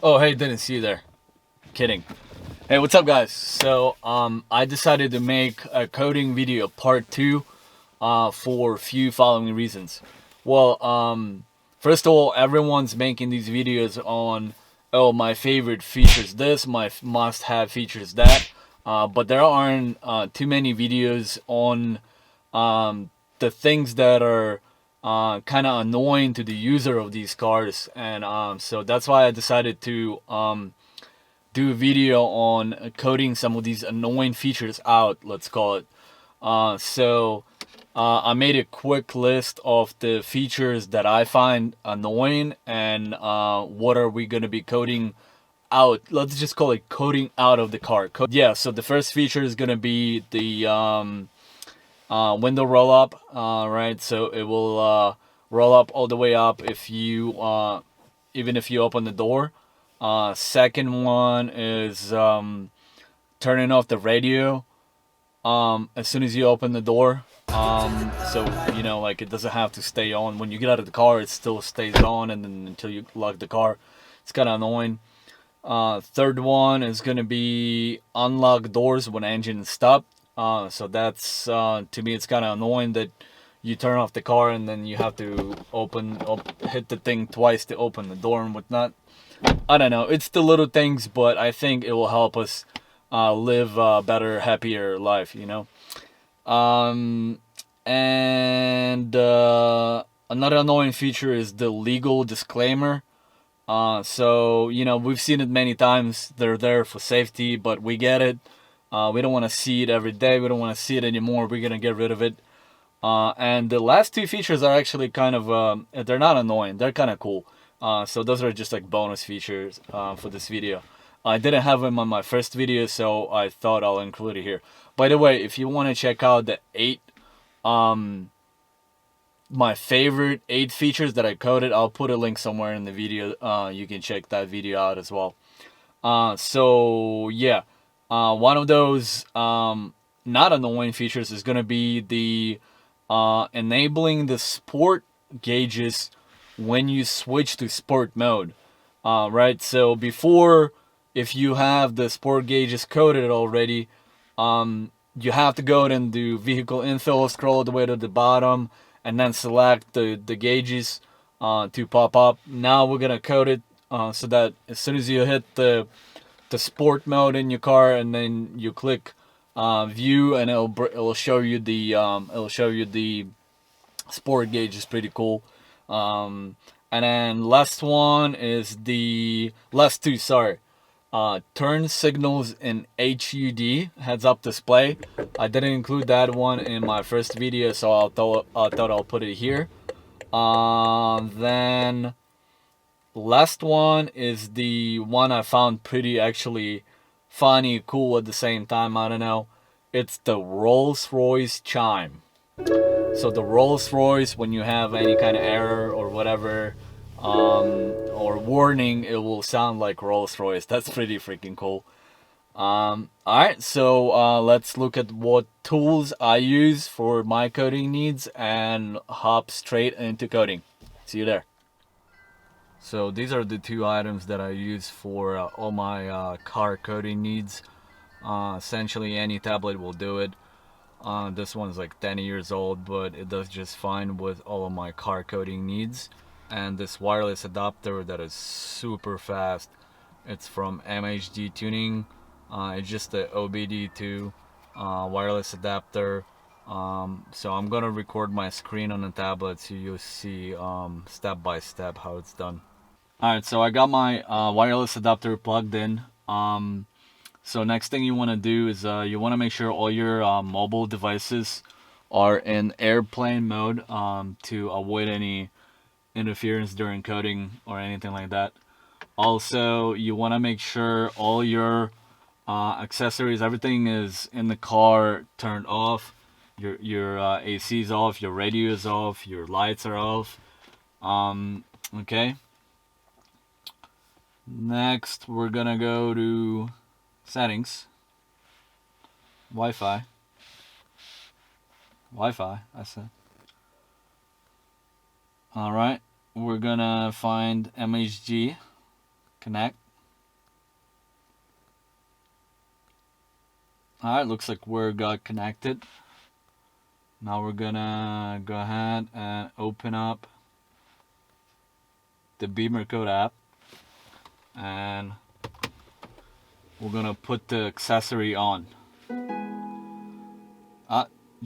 Oh, hey, didn't see you there. Kidding. Hey, what's up, guys? So, I decided to make a coding video part 2 for a few following reasons. Well, first of all, everyone's making these videos on, oh, my favorite features this, my must-have features that, but there aren't too many videos on the things that are kind of annoying to the user of these cars, and so that's why I decided to do a video on coding some of these annoying features out, let's call it. I made a quick list of the features that I find annoying and what are we going to be coding out. Let's just call it coding out of the car. Yeah, so the first feature is going to be the window roll up, right? So it will roll up all the way up if you even if you open the door. Second one is turning off the radio as soon as you open the door. So you know, like, it doesn't have to stay on when you get out of the car. It still stays on, and then until you lock the car. It's kind of annoying. Third one is gonna be unlock doors when engine is stopped. So that's to me, it's kind of annoying that you turn off the car and then you have to hit the thing twice to open the door and whatnot. I don't know. It's the little things, but I think it will help us live a better, happier life. You know. And another annoying feature is the legal disclaimer. So, you know, we've seen it many times. They're there for safety, but we get it. We don't want to see it every day. We don't want to see it anymore. We're going to get rid of it. And the last two features are actually kind of, they're not annoying. They're kind of cool. So those are just like bonus features for this video. I didn't have them on my first video, so I thought I'll include it here. By the way, if you want to check out the 8 my favorite 8 features that I coded, I'll put a link somewhere in the video. You can check that video out as well. So yeah, one of those not annoying features is going to be the enabling the sport gauges when you switch to sport mode. Right, so before, if you have the sport gauges coded already, you have to go and do vehicle info, scroll all the way to the bottom, and then select the gauges to pop up. Now we're gonna code it so that as soon as you hit the sport mode in your car, and then you click view, and it'll show you the sport gauge. Is pretty cool. And then last one is the last two. Sorry. Turn signals in HUD, heads up display. I didn't include that one in my first video, so I thought I'll put it here. Then last one is the one I found pretty actually funny, cool at the same time. I don't know. It's the Rolls-Royce chime. So the Rolls-Royce, when you have any kind of error or whatever, or warning, it will sound like Rolls-Royce. That's pretty freaking cool. Alright, so let's look at what tools I use for my coding needs and hop straight into coding. See you there. So these are the 2 items that I use for all my car coding needs. Essentially any tablet will do it. This one's like 10 years old, but it does just fine with all of my car coding needs. And this wireless adapter that is super fast. It's from MHD Tuning. It's just the OBD2 wireless adapter. So I'm gonna record my screen on the tablet so you'll see step by step how it's done. Alright, so I got my wireless adapter plugged in. So next thing you want to do is you want to make sure all your mobile devices are in airplane mode to avoid any interference during coding or anything like that. Also, you want to make sure all your accessories, everything is in the car turned off. Your AC is off, your radio is off, your lights are off. Okay. Next, we're gonna go to settings, Wi-Fi, I said. Alright, we're gonna find MHG, connect, Alright, looks like we're got connected. Now we're gonna go ahead and open up the BIMMERCODE app, and we're gonna put the accessory on. Did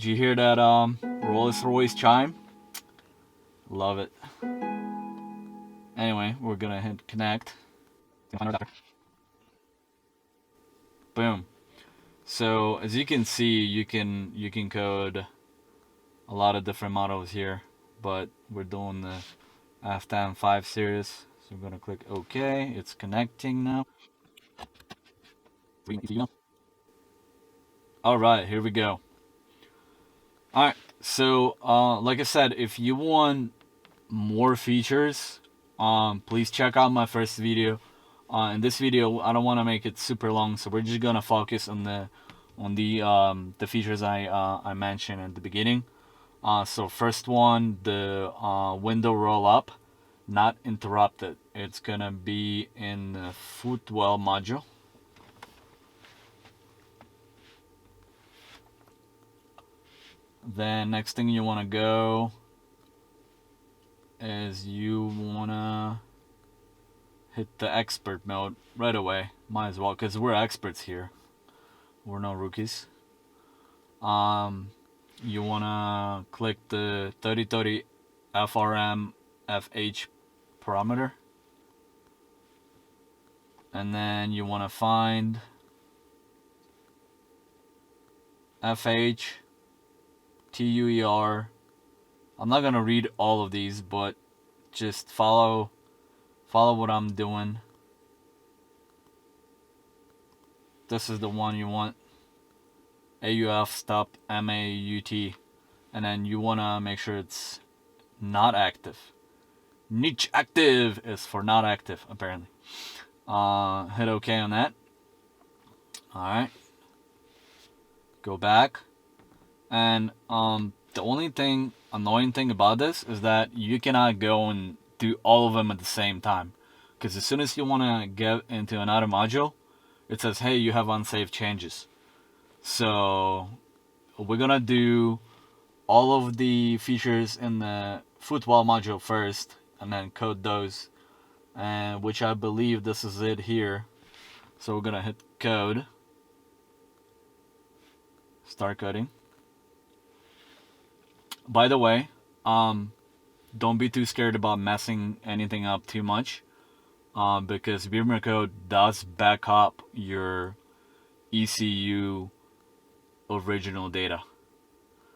you hear that Rolls-Royce chime? Love it. Anyway, we're gonna hit connect. Boom. So as you can see, you can code a lot of different models here, but we're doing the F10 5 series. So we're gonna click OK. It's connecting now. Alright, here we go. Alright, so like I said, if you want more features, please check out my first video. In this video, I don't want to make it super long, so we're just gonna focus on the features I mentioned at the beginning. So first one, the window roll up, not interrupted. It's gonna be in the footwell module. Then next thing you want to go is you want to hit the expert mode right away. Might as well, because we're experts here. We're no rookies. You want to click the 3030 FRM FH parameter. And then you want to find FH TUER. I'm not gonna read all of these, but just follow what I'm doing. This is the one you want. AUF stop MAUT, and then you wanna make sure it's not active. Niche active is for not active, apparently. Hit OK on that. Alright. Go back. And the only annoying thing about this is that you cannot go and do all of them at the same time. Because as soon as you want to get into another module, it says, hey, you have unsaved changes. So we're going to do all of the features in the footwell module first, and then code those. And which I believe this is it here. So we're going to hit code. Start coding. By the way, don't be too scared about messing anything up too much, because BIMMERCODE does back up your ECU original data.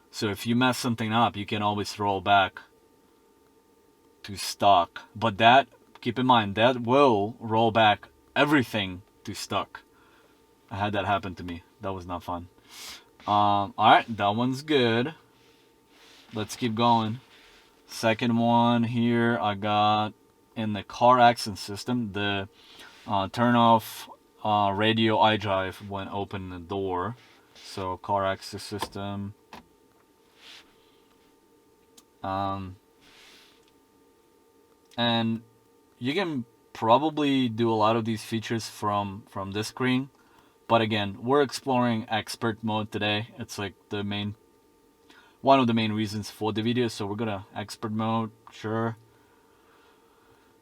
So if you mess something up, you can always roll back to stock. But that, keep in mind, that will roll back everything to stock. I had that happen to me. That was not fun. Alright, that one's good. Let's keep going. Second one here, I got in the car access system, the turn off radio iDRIVE when opening the door. So car access system. And you can probably do a lot of these features from this screen, but again, we're exploring expert mode today. It's like one of the main reasons for the video. So we're gonna expert mode, sure.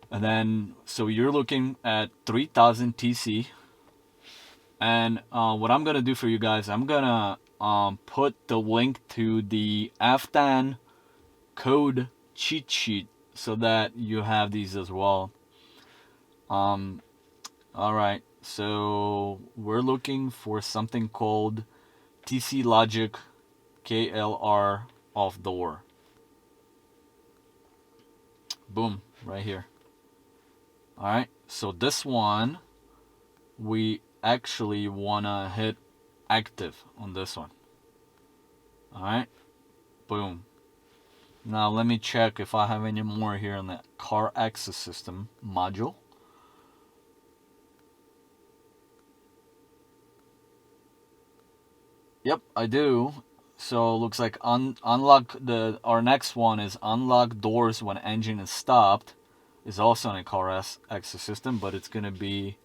And then, so you're looking at 3000 TC. And what I'm gonna do for you guys, I'm gonna put the link to the F10 code cheat sheet so that you have these as well. Alright, so we're looking for something called TC Logic KLR off door. Boom, right here. Alright, so this one, we actually wanna hit active on this one. Alright, boom. Now let me check if I have any more here in the car access system module. Yep, I do. So looks like unlock our next one is unlock doors when engine is stopped. Is also in a car access system, but it's gonna be,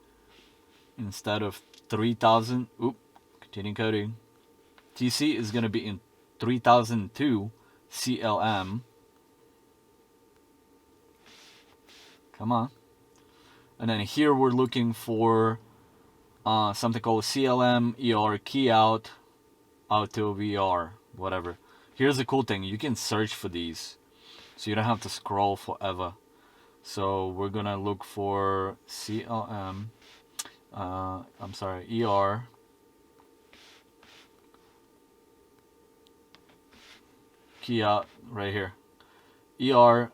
instead of 3000, Continue coding. TC is going to be in 3002 CLM. Come on. And then here we're looking for something called CLM ER key out auto VR, whatever. Here's the cool thing, you can search for these, so you don't have to scroll forever. So we're gonna look for CLM, ER key out right here. ER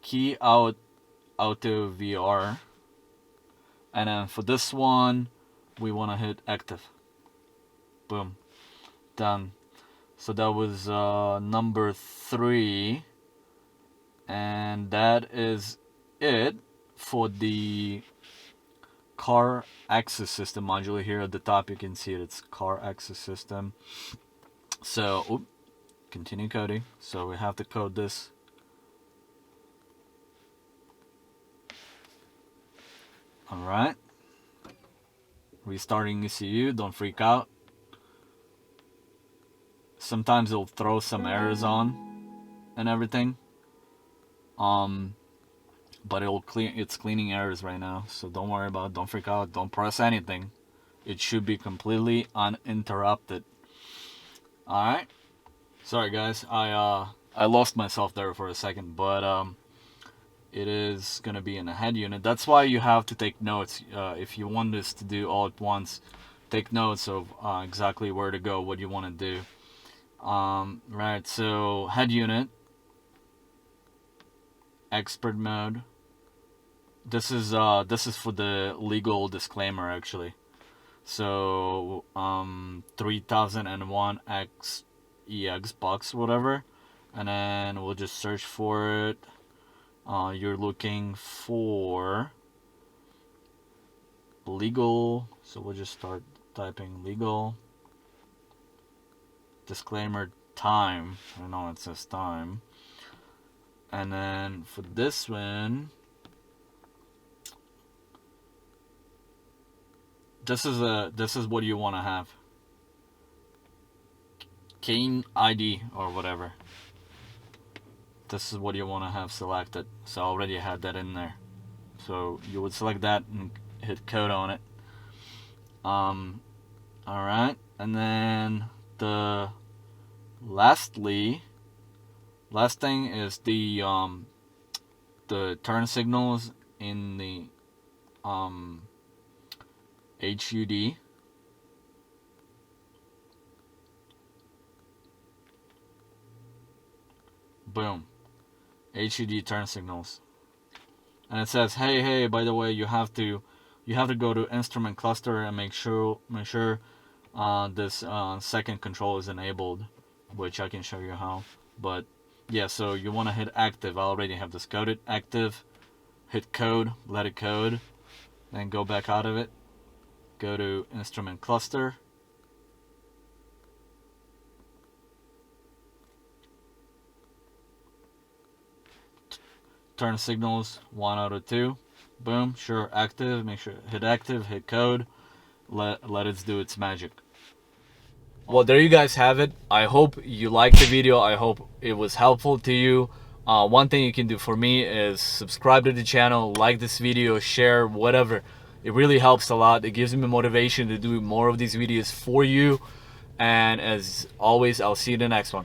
key out auto VR. And then for this one, we want to hit active. Boom. Done. So that was number 3. And that is it for the car access system module. Here at the top you can see it. It's car access system. So, continue coding. So we have to code this. Alright. Restarting ECU, don't freak out. Sometimes it'll throw some errors on and everything. But it's cleaning errors right now, so don't worry about it, don't freak out, don't press anything. It should be completely uninterrupted. Alright. Sorry guys, I lost myself there for a second, but it is gonna be in a head unit. That's why you have to take notes. If you want this to do all at once, take notes of exactly where to go, what you want to do. Right, so head unit, expert mode. This is for the legal disclaimer actually. So 3001 EX box, whatever, and then we'll just search for it. You're looking for legal, so we'll just start typing legal disclaimer time. I know it says time. And then for this one, this is what you want to have. Cane ID or whatever. This is what you want to have selected. So I already had that in there. So you would select that and hit code on it. Alright, and then the last thing is the turn signals in the HUD. Boom. HUD turn signals. And it says, hey, by the way, you have to go to instrument cluster and make sure this second control is enabled, which I can show you how. But yeah, so you want to hit active. I already have this coded. Active, hit code, let it code, then go back out of it, go to instrument cluster, turn signals 1 out of 2. Boom, sure, active. Make sure hit active, hit code, let it do its magic. Well, there you guys have it. I hope you liked the video. I hope it was helpful to you. One thing you can do for me is subscribe to the channel, like this video, share, whatever. It really helps a lot. It gives me motivation to do more of these videos for you. And as always, I'll see you in the next one.